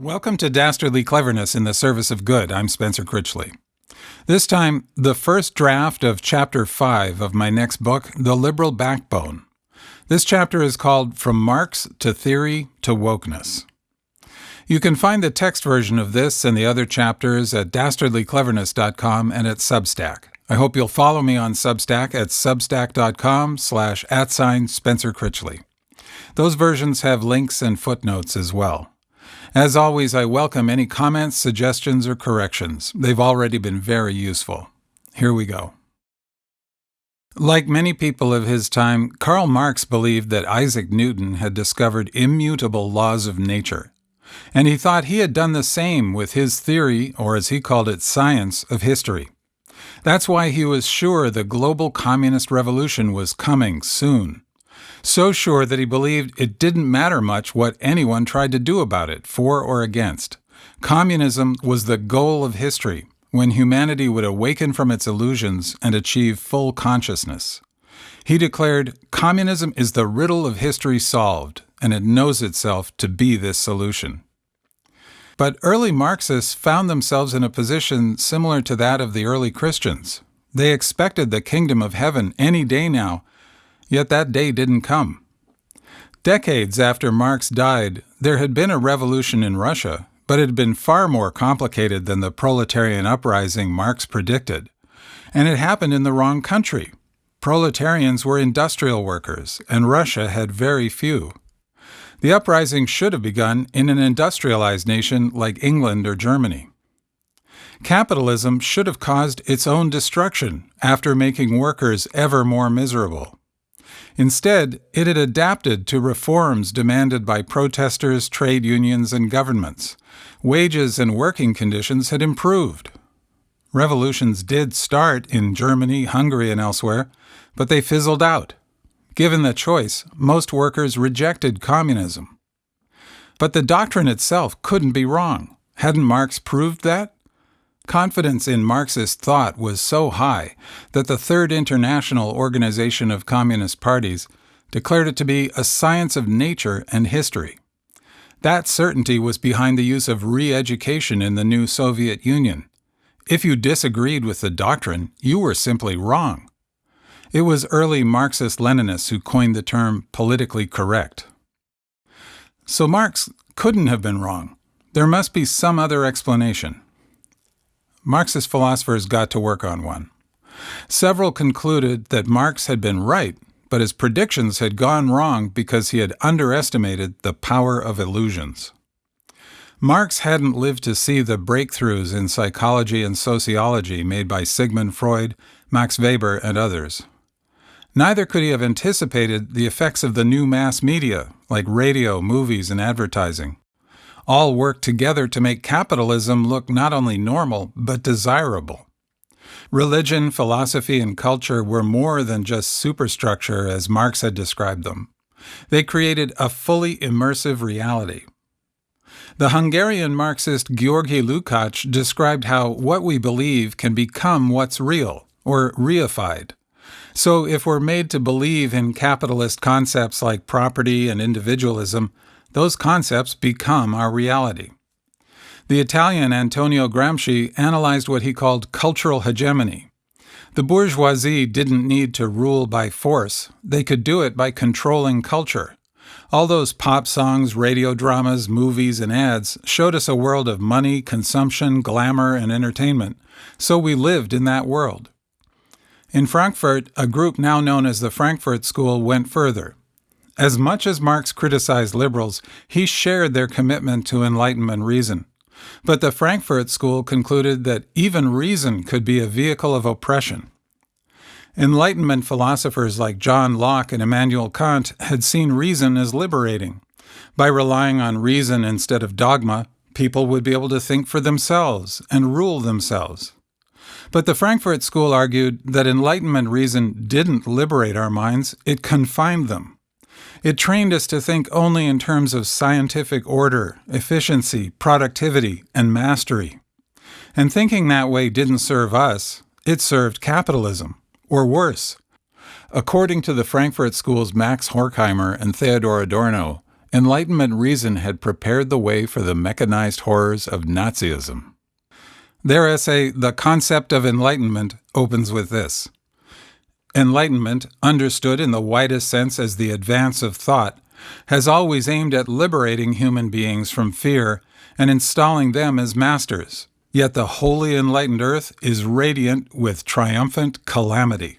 Welcome to Dastardly Cleverness in the Service of Good. I'm Spencer Critchley. This time, the first draft of Chapter 5 of my next book, The Liberal Backbone. This chapter is called From Marx to Theory to Wokeness. You can find the text version of this and the other chapters at dastardlycleverness.com and at Substack. I hope you'll follow me on Substack at substack.com/@Spencer Critchley. Those versions have links and footnotes as well. As always, I welcome any comments, suggestions, or corrections. They've already been very useful. Here we go. Like many people of his time, Karl Marx believed that Isaac Newton had discovered immutable laws of nature, and he thought he had done the same with his theory, or as he called it, science, of history. That's why he was sure the global communist revolution was coming soon. So sure that he believed it didn't matter much what anyone tried to do about it, for or against. Communism was the goal of history, when humanity would awaken from its illusions and achieve full consciousness. He declared, "Communism is the riddle of history solved, and it knows itself to be this solution." But early Marxists found themselves in a position similar to that of the early Christians. They expected the kingdom of heaven any day now, yet that day didn't come. Decades after Marx died, there had been a revolution in Russia, but it had been far more complicated than the proletarian uprising Marx predicted. And it happened in the wrong country. Proletarians were industrial workers, and Russia had very few. The uprising should have begun in an industrialized nation like England or Germany. Capitalism should have caused its own destruction after making workers ever more miserable. Instead, it had adapted to reforms demanded by protesters, trade unions, and governments. Wages and working conditions had improved. Revolutions did start in Germany, Hungary, and elsewhere, but they fizzled out. Given the choice, most workers rejected communism. But the doctrine itself couldn't be wrong. Hadn't Marx proved that? Confidence in Marxist thought was so high that the Third International Organization of Communist Parties declared it to be a science of nature and history. That certainty was behind the use of re-education in the new Soviet Union. If you disagreed with the doctrine, you were simply wrong. It was early Marxist-Leninists who coined the term politically correct. So Marx couldn't have been wrong. There must be some other explanation. Marxist philosophers got to work on one. Several concluded that Marx had been right, but his predictions had gone wrong because he had underestimated the power of illusions. Marx hadn't lived to see the breakthroughs in psychology and sociology made by Sigmund Freud, Max Weber, and others. Neither could he have anticipated the effects of the new mass media, like radio, movies, and advertising. All worked together to make capitalism look not only normal, but desirable. Religion, philosophy, and culture were more than just superstructure as Marx had described them. They created a fully immersive reality. The Hungarian Marxist György Lukács described how what we believe can become what's real, or reified. So if we're made to believe in capitalist concepts like property and individualism, those concepts become our reality. The Italian Antonio Gramsci analyzed what he called cultural hegemony. The bourgeoisie didn't need to rule by force. They could do it by controlling culture. All those pop songs, radio dramas, movies, and ads showed us a world of money, consumption, glamour, and entertainment, so we lived in that world. In Frankfurt, a group now known as the Frankfurt School went further. As much as Marx criticized liberals, he shared their commitment to enlightenment reason. But the Frankfurt School concluded that even reason could be a vehicle of oppression. Enlightenment philosophers like John Locke and Immanuel Kant had seen reason as liberating. By relying on reason instead of dogma, people would be able to think for themselves and rule themselves. But the Frankfurt School argued that Enlightenment reason didn't liberate our minds, it confined them. It trained us to think only in terms of scientific order, efficiency, productivity, and mastery. And thinking that way didn't serve us, it served capitalism, or worse. According to the Frankfurt School's Max Horkheimer and Theodor Adorno, Enlightenment reason had prepared the way for the mechanized horrors of Nazism. Their essay, The Concept of Enlightenment, opens with this. Enlightenment, understood in the widest sense as the advance of thought, has always aimed at liberating human beings from fear and installing them as masters. Yet the wholly enlightened earth is radiant with triumphant calamity.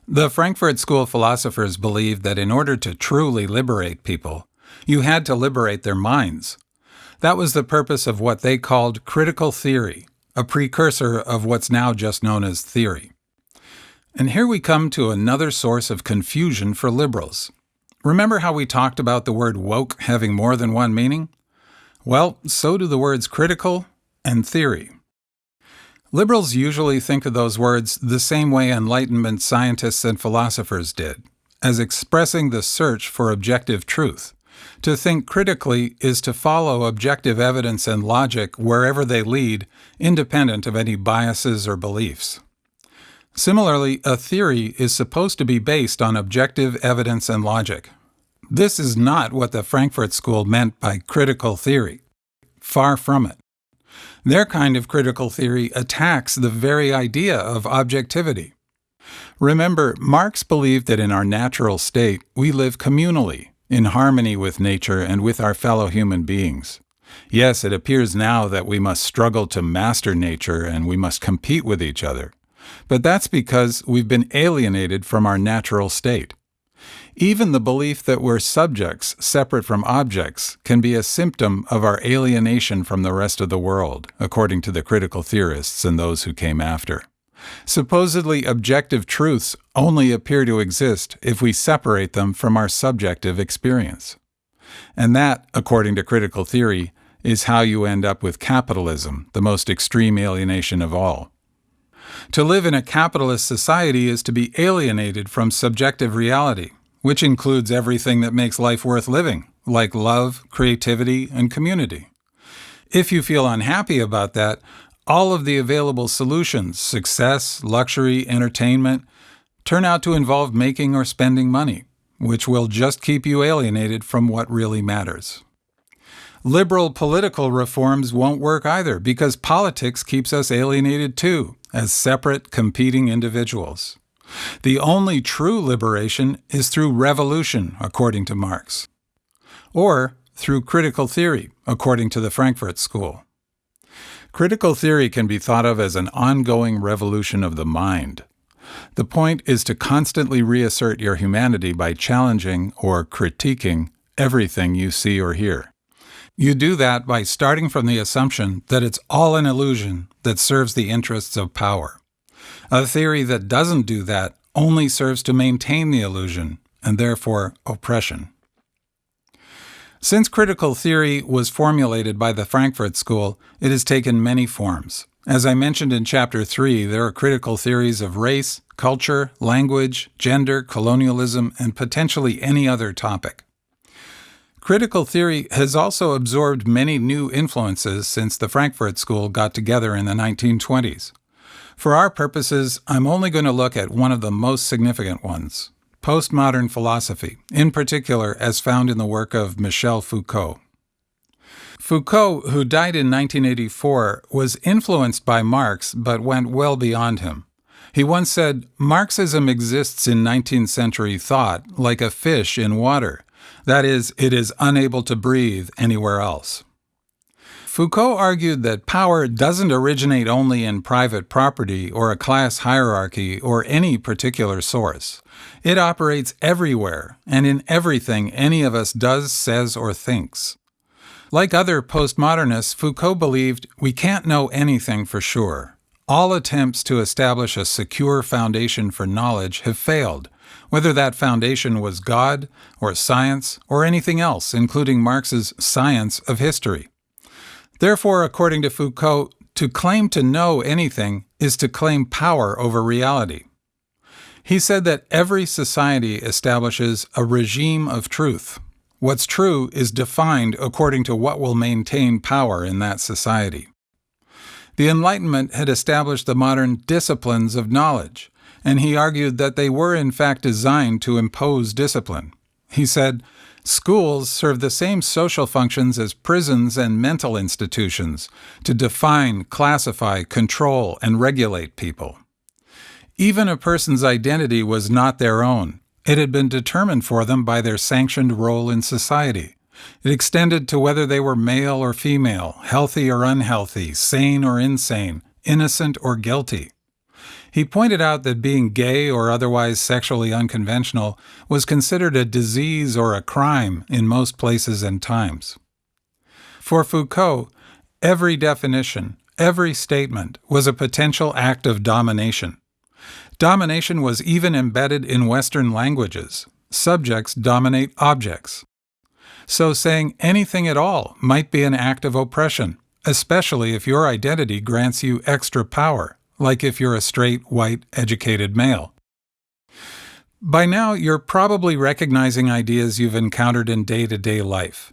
The Frankfurt School philosophers believed that in order to truly liberate people, you had to liberate their minds. That was the purpose of what they called critical theory, a precursor of what's now just known as theory. And here we come to another source of confusion for liberals. Remember how we talked about the word woke having more than one meaning? Well, so do the words critical and theory. Liberals usually think of those words the same way Enlightenment scientists and philosophers did, as expressing the search for objective truth. To think critically is to follow objective evidence and logic wherever they lead, independent of any biases or beliefs. Similarly, a theory is supposed to be based on objective evidence and logic. This is not what the Frankfurt School meant by critical theory. Far from it. Their kind of critical theory attacks the very idea of objectivity. Remember, Marx believed that in our natural state, we live communally, in harmony with nature and with our fellow human beings. Yes, it appears now that we must struggle to master nature and we must compete with each other. But that's because we've been alienated from our natural state. Even the belief that we're subjects separate from objects can be a symptom of our alienation from the rest of the world, according to the critical theorists and those who came after. Supposedly objective truths only appear to exist if we separate them from our subjective experience. And that, according to critical theory, is how you end up with capitalism, the most extreme alienation of all. To live in a capitalist society is to be alienated from subjective reality, which includes everything that makes life worth living, like love, creativity, and community. If you feel unhappy about that, all of the available solutions, success, luxury, entertainment, turn out to involve making or spending money, which will just keep you alienated from what really matters. Liberal political reforms won't work either, because politics keeps us alienated too, as separate, competing individuals. The only true liberation is through revolution, according to Marx, or through critical theory, according to the Frankfurt School. Critical theory can be thought of as an ongoing revolution of the mind. The point is to constantly reassert your humanity by challenging or critiquing everything you see or hear. You do that by starting from the assumption that it's all an illusion that serves the interests of power. A theory that doesn't do that only serves to maintain the illusion, and therefore oppression. Since critical theory was formulated by the Frankfurt School, it has taken many forms. As I mentioned in Chapter 3, there are critical theories of race, culture, language, gender, colonialism, and potentially any other topic. Critical theory has also absorbed many new influences since the Frankfurt School got together in the 1920s. For our purposes, I'm only going to look at one of the most significant ones, postmodern philosophy, in particular as found in the work of Michel Foucault. Foucault, who died in 1984, was influenced by Marx but went well beyond him. He once said, "Marxism exists in 19th century thought like a fish in water. That is, it is unable to breathe anywhere else." Foucault argued that power doesn't originate only in private property or a class hierarchy or any particular source. It operates everywhere and in everything any of us does, says, or thinks. Like other postmodernists, Foucault believed we can't know anything for sure. All attempts to establish a secure foundation for knowledge have failed, whether that foundation was God or science or anything else, including Marx's science of history. Therefore, according to Foucault, to claim to know anything is to claim power over reality. He said that every society establishes a regime of truth. What's true is defined according to what will maintain power in that society. The Enlightenment had established the modern disciplines of knowledge, and he argued that they were in fact designed to impose discipline. He said, Schools serve the same social functions as prisons and mental institutions to define, classify, control, and regulate people. Even a person's identity was not their own. It had been determined for them by their sanctioned role in society. It extended to whether they were male or female, healthy or unhealthy, sane or insane, innocent or guilty. He pointed out that being gay or otherwise sexually unconventional was considered a disease or a crime in most places and times. For Foucault, every definition, every statement was a potential act of domination. Domination was even embedded in Western languages. Subjects dominate objects. So saying anything at all might be an act of oppression, especially if your identity grants you extra power, like if you're a straight, white, educated male. By now, you're probably recognizing ideas you've encountered in day-to-day life.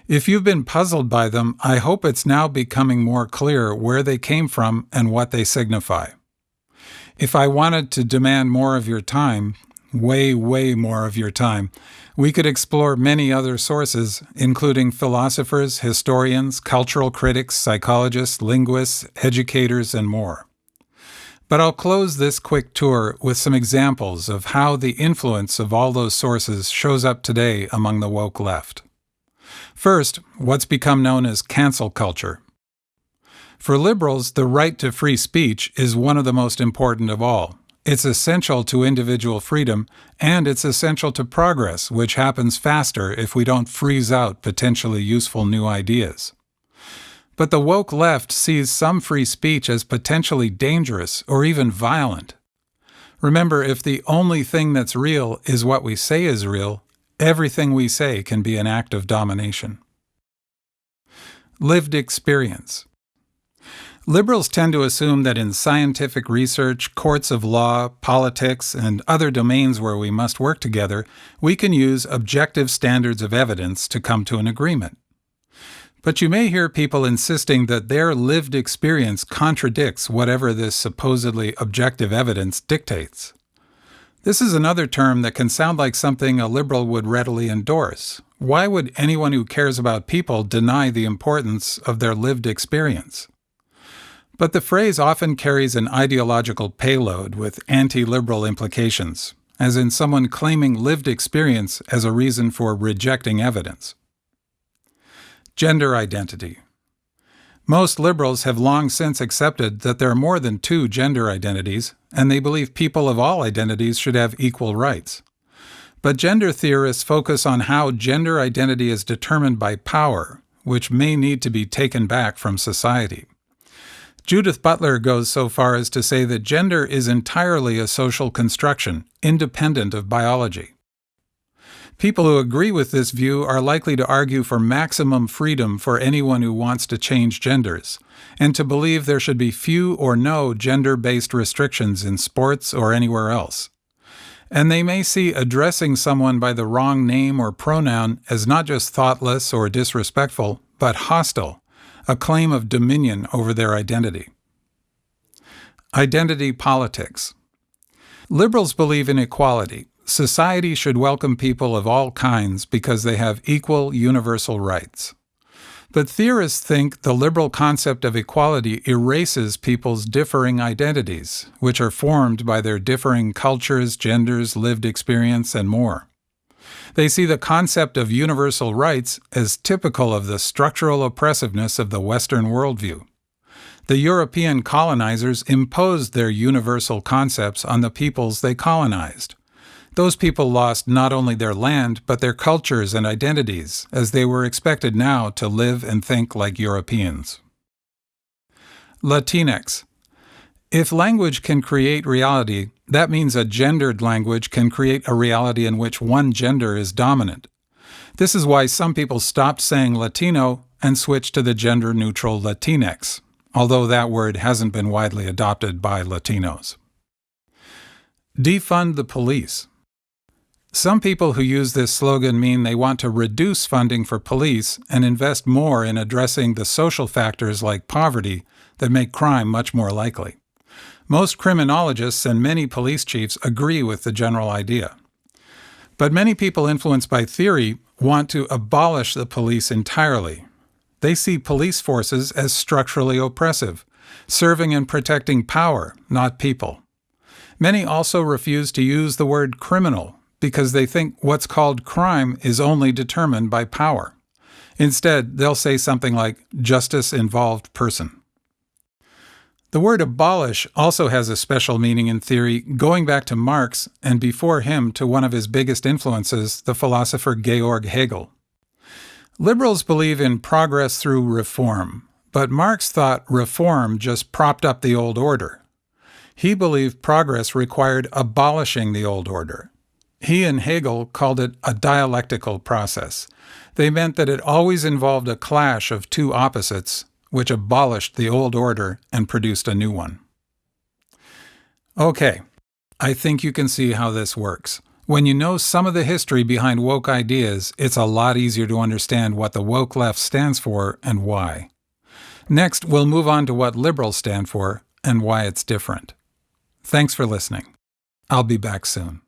If you've been puzzled by them, I hope it's now becoming more clear where they came from and what they signify. If I wanted to demand more of your time, way more of your time, we could explore many other sources, including philosophers, historians, cultural critics, psychologists, linguists, educators, and more. But I'll close this quick tour with some examples of how the influence of all those sources shows up today among the woke left. First, what's become known as cancel culture. For liberals, the right to free speech is one of the most important of all. It's essential to individual freedom, and it's essential to progress, which happens faster if we don't freeze out potentially useful new ideas. But the woke left sees some free speech as potentially dangerous or even violent. Remember, if the only thing that's real is what we say is real, everything we say can be an act of domination. Lived experience. Liberals tend to assume that in scientific research, courts of law, politics, and other domains where we must work together, we can use objective standards of evidence to come to an agreement. But you may hear people insisting that their lived experience contradicts whatever this supposedly objective evidence dictates. This is another term that can sound like something a liberal would readily endorse. Why would anyone who cares about people deny the importance of their lived experience? But the phrase often carries an ideological payload with anti-liberal implications, as in someone claiming lived experience as a reason for rejecting evidence. Gender identity. Most liberals have long since accepted that there are more than two gender identities, and they believe people of all identities should have equal rights. But gender theorists focus on how gender identity is determined by power, which may need to be taken back from society. Judith Butler goes so far as to say that gender is entirely a social construction, independent of biology. People who agree with this view are likely to argue for maximum freedom for anyone who wants to change genders, and to believe there should be few or no gender-based restrictions in sports or anywhere else. And they may see addressing someone by the wrong name or pronoun as not just thoughtless or disrespectful, but hostile, a claim of dominion over their identity. Identity politics. Liberals believe in equality. Society should welcome people of all kinds because they have equal, universal rights. But theorists think the liberal concept of equality erases people's differing identities, which are formed by their differing cultures, genders, lived experience, and more. They see the concept of universal rights as typical of the structural oppressiveness of the Western worldview. The European colonizers imposed their universal concepts on the peoples they colonized. Those people lost not only their land, but their cultures and identities, as they were expected now to live and think like Europeans. Latinx. If language can create reality, that means a gendered language can create a reality in which one gender is dominant. This is why some people stopped saying Latino and switched to the gender-neutral Latinx, although that word hasn't been widely adopted by Latinos. Defund the police. Some people who use this slogan mean they want to reduce funding for police and invest more in addressing the social factors like poverty that make crime much more likely. Most criminologists and many police chiefs agree with the general idea. But many people influenced by theory want to abolish the police entirely. They see police forces as structurally oppressive, serving and protecting power, not people. Many also refuse to use the word criminal because they think what's called crime is only determined by power. Instead, they'll say something like justice-involved person. The word abolish also has a special meaning in theory, going back to Marx and before him to one of his biggest influences, the philosopher Georg Hegel. Liberals believe in progress through reform, but Marx thought reform just propped up the old order. He believed progress required abolishing the old order. He and Hegel called it a dialectical process. They meant that it always involved a clash of two opposites, which abolished the old order and produced a new one. Okay, I think you can see how this works. When you know some of the history behind woke ideas, it's a lot easier to understand what the woke left stands for and why. Next, we'll move on to what liberals stand for and why it's different. Thanks for listening. I'll be back soon.